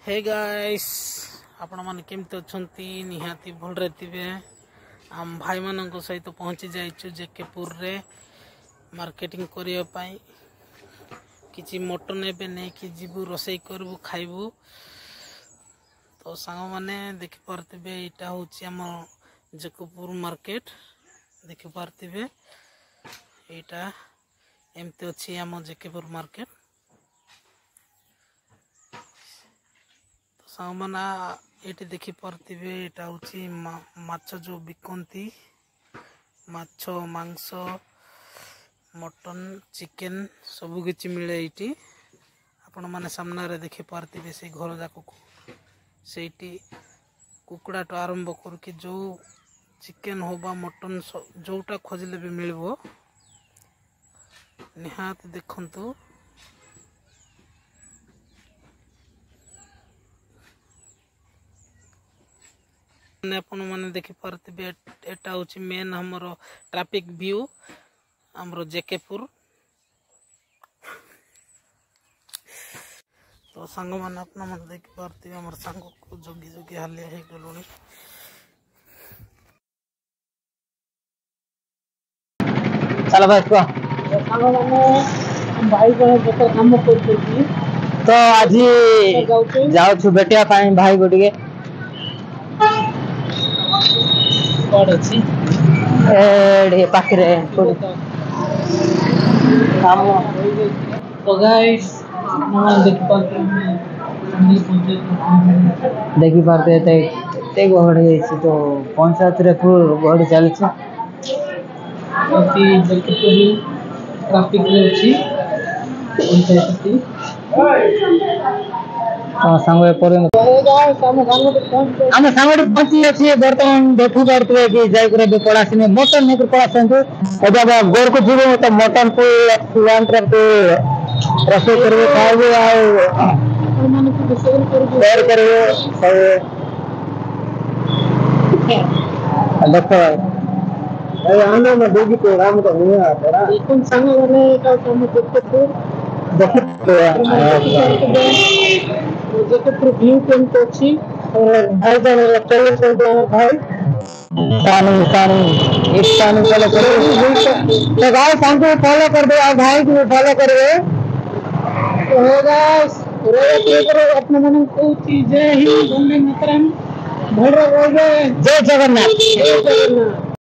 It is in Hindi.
हे गाइस आपण माने केमते अछंती निहाती भल रहतिबे। हम भाई मानन को सहित पहुंची जाइछु जेकेपुर रे मार्केटिंग करिया पाई। किछि मटन एबे नै कि जीबू रोसई करबू खाइबू। तो सांग माने देखि परतिबे एटा होछि हमर जेकेपुर मार्केट देखि परतिबे। एटा एमते अछि हमर जेकेपुर मार्केट। सामना ये देखी पार्थिवे एटा होची माछ जो बिकंती माछ मांस मटन चिकेन सब किछि मिले एटी। आपण माने सामना रे देखि पार्थिवे से घर जाको सेठी कुकुड़ा तो आरंभ कर कि जो चिकेन होबा मटन जोटा खोजले भी मिलबो। निहात देखंतु आपण माने देखि पारतिबे एटा होची मेन हमरो ट्रैफिक व्यू हमरो जेकेपुर। तो संग माने आपण माने देखि पारतिबे हमर संग को जोगी जोगी हाले हे गलोनी। चलो भाई को संग माने भाई को जतो काम करथि तो आज जाउ छु बेटिया पाई भाई गोटिके कोड अछि एडे पाखरे काम। तो गाइस आपण देखि पारते ते गहड़े तो पंचायत रे फुल गहड़ी चली छ अति जेकेपुर ट्रैफिक रे अछि पंचायत सांगे पर हम सांगे पहुंची अछि। बर्तमान देखु करते कि जाय करे बेपड़ा सिने मटन ने पड़ा संतु एबा गोर को जीवो तो मटन को सुवान करते रसोई करबे खाइबे आ मन को शेयर करबे सब देखो ए आनो में देगी तो राम का नहीं आता कौन संग वाले का काम करते थे जेकेपुर व्यू केमते अछि और भाई जान चले तो भाई पानी पानी एक पानी फॉलो कर तो गाइस हमको फॉलो कर दो और भाई को फॉलो करो। तो गाइस रे करो अपने मन को चीज है ही वंदे मातरम भड़ रहे जय जगन्नाथ।